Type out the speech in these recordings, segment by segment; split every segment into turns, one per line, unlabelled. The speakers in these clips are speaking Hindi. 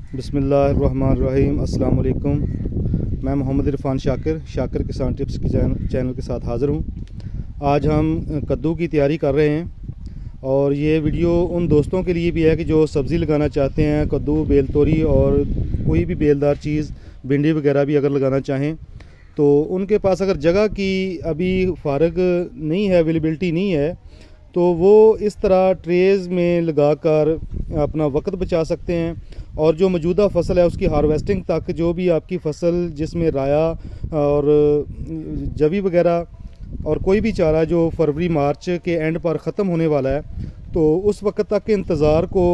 बिस्मिल्लाहिर्रहमानिर्रहीम। अस्सलाम वालेकुम। मैं मोहम्मद इरफान शाकिर किसान टिप्स की चैनल के साथ हाज़िर हूँ। आज हम कद्दू की तैयारी कर रहे हैं और ये वीडियो उन दोस्तों के लिए भी है कि जो सब्ज़ी लगाना चाहते हैं, कद्दू, बेल तोरी और कोई भी बेलदार चीज़, भिंडी वगैरह भी अगर लगाना चाहें तो उनके पास अगर जगह की अभी फ़ारग नहीं है, अवेलेबिलिटी नहीं है, तो वो इस तरह ट्रेज़ में लगाकर अपना वक्त बचा सकते हैं और जो मौजूदा फ़सल है उसकी हार्वेस्टिंग तक, जो भी आपकी फ़सल जिसमें राया और जवी वगैरह और कोई भी चारा जो फरवरी मार्च के एंड पर ख़त्म होने वाला है, तो उस वक्त तक के इंतज़ार को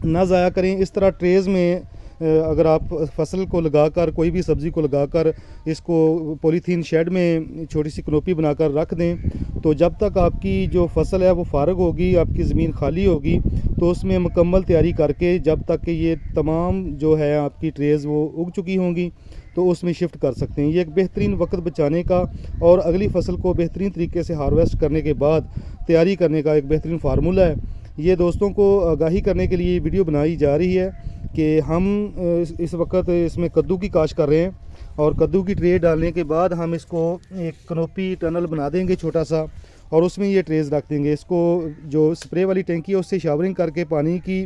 ना ज़ाया करें। इस तरह ट्रेज़ में अगर आप फसल को लगाकर, कोई भी सब्ज़ी को लगाकर इसको पॉलीथीन शेड में छोटी सी कनोपी बनाकर रख दें, तो जब तक आपकी जो फसल है वो फ़ारग होगी, आपकी ज़मीन खाली होगी, तो उसमें मुकम्मल तैयारी करके जब तक कि ये तमाम जो है आपकी ट्रेज़ वो उग चुकी होंगी तो उसमें शिफ्ट कर सकते हैं। ये एक बेहतरीन वक्त बचाने का और अगली फसल को बेहतरीन तरीके से हार्वेस्ट करने के बाद तैयारी करने का एक बेहतरीन फार्मूला है। ये दोस्तों को आगाही करने के लिए वीडियो बनाई जा रही है कि हम इस वक्त इसमें कद्दू की काश्त कर रहे हैं और कद्दू की ट्रे डालने के बाद हम इसको एक कनोपी टनल बना देंगे छोटा सा और उसमें ये ट्रेज़ रख देंगे। इसको जो स्प्रे वाली टैंकी है उससे शावरिंग करके पानी की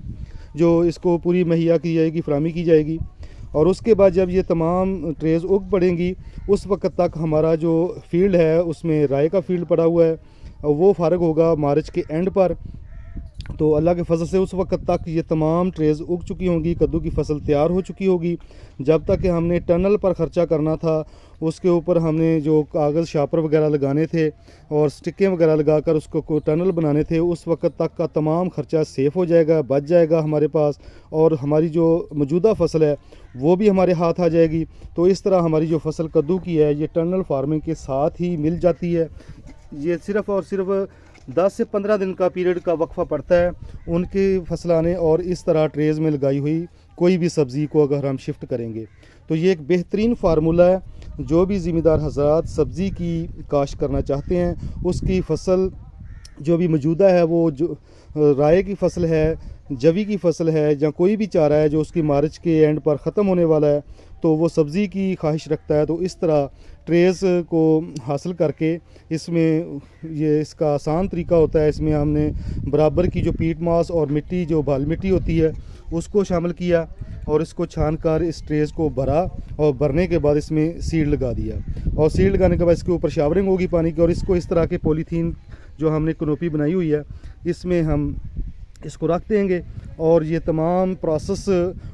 जो इसको पूरी मुहैया की जाएगी, फराहमी की जाएगी और उसके बाद जब ये तमाम ट्रेज़ उग पड़ेंगी उस वक्त तक हमारा जो फील्ड है उसमें राय का फील्ड पड़ा हुआ है वो फ़ारग होगा मार्च के एंड पर। तो अल्लाह के फजल से उस वक्त तक ये तमाम ट्रेज़ उग चुकी होंगी, कद्दू की फसल तैयार हो चुकी होगी। जब तक कि हमने टनल पर ख़र्चा करना था, उसके ऊपर हमने जो कागज़ शापर वगैरह लगाने थे और स्टिकें वगैरह लगाकर उसको टनल बनाने थे, उस वक्त तक का तमाम ख़र्चा सेफ़ हो जाएगा, बच जाएगा हमारे पास और हमारी जो मौजूदा फसल है वो भी हमारे हाथ आ जाएगी। तो इस तरह हमारी जो फसल कद्दू की है ये टनल फार्मिंग के साथ ही मिल जाती है। ये सिर्फ़ और सिर्फ 10 से 15 दिन का पीरियड का वक्फा पड़ता है उनकी फसल आने और इस तरह ट्रेज़ में लगाई हुई कोई भी सब्ज़ी को अगर हम शिफ्ट करेंगे तो ये एक बेहतरीन फार्मूला है। जो भी ज़िम्मेदार हज़रात सब्ज़ी की काश्त करना चाहते हैं, उसकी फसल जो भी मौजूदा है, वो जो राय की फसल है, जवी की फसल है या कोई भी चारा है जो उसकी मार्च के एंड पर ख़त्म होने वाला है, तो वो सब्ज़ी की ख्वाहिश रखता है, तो इस तरह ट्रेज़ को हासिल करके इसमें ये इसका आसान तरीका होता है। इसमें हमने बराबर की जो पीट मास और मिट्टी, जो बाल मिट्टी होती है, उसको शामिल किया और इसको छान कर इस ट्रेज़ को भरा और भरने के बाद इसमें सीड लगा दिया और सीड लगाने के बाद इसके ऊपर शावरिंग होगी पानी की और इसको इस तरह के पॉलीथीन जो हमने कनोपी बनाई हुई है इसमें हम इसको रख देंगे और ये तमाम प्रोसेस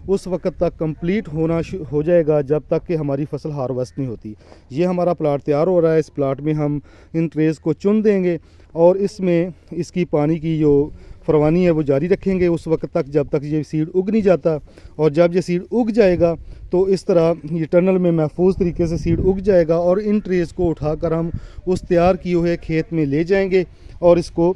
उस वक्त तक कंप्लीट हो जाएगा जब तक कि हमारी फसल हार्वेस्ट नहीं होती। ये हमारा प्लाट तैयार हो रहा है, इस प्लाट में हम इन ट्रेज़ को चुन देंगे और इसमें इसकी पानी की जो फरवानी है वो जारी रखेंगे उस वक्त तक जब तक ये सीड उग नहीं जाता। और जब ये सीड उग जाएगा तो इस तरह ये टनल में महफूज तरीके से सीड उग जाएगा और इन ट्रेज़ को उठाकर हम उस तैयार किए हुए खेत में ले जाएंगे और इसको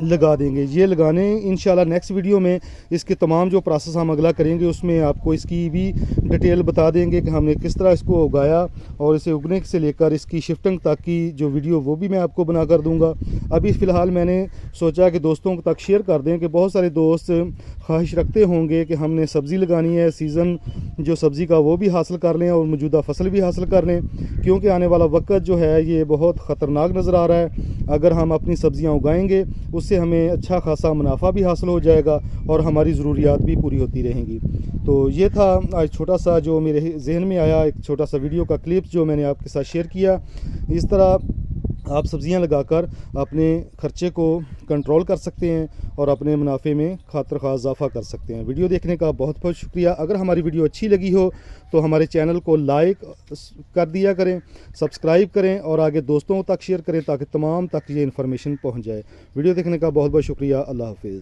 लगा देंगे। ये लगाने इंशाल्लाह नेक्स्ट वीडियो में इसके तमाम जो प्रोसेस हम अगला करेंगे उसमें आपको इसकी भी डिटेल बता देंगे कि हमने किस तरह इसको उगाया और इसे उगने से लेकर इसकी शिफ्टिंग तक की जो वीडियो वो भी मैं आपको बना कर दूंगा। अभी फ़िलहाल मैंने सोचा कि दोस्तों तक शेयर कर दें कि बहुत सारे दोस्त ख्वाहिश रखते होंगे कि हमने सब्ज़ी लगानी है, सीज़न जो सब्ज़ी का वो भी हासिल कर लें और मौजूदा फसल भी हासिल कर लें, क्योंकि आने वाला वक्त जो है ये बहुत ख़तरनाक नज़र आ रहा है। अगर हम अपनी सब्ज़ियाँ उगाएंगे उससे हमें अच्छा खासा मुनाफा भी हासिल हो जाएगा और हमारी ज़रूरियात भी पूरी होती रहेंगी। तो ये था आज छोटा सा जो मेरे जहन में आया, एक छोटा सा वीडियो का क्लिप जो मैंने आपके साथ शेयर किया। इस तरह आप सब्ज़ियां लगाकर अपने ख़र्चे को कंट्रोल कर सकते हैं और अपने मुनाफे में खातिर ख़ास इजाफ़ा कर सकते हैं। वीडियो देखने का बहुत बहुत शुक्रिया। अगर हमारी वीडियो अच्छी लगी हो तो हमारे चैनल को लाइक कर दिया करें, सब्सक्राइब करें और आगे दोस्तों तक शेयर करें ताकि तमाम तक ये इन्फॉर्मेशन पहुंच जाए। वीडियो देखने का बहुत बहुत शुक्रिया। अल्लाह हाफ़िज़।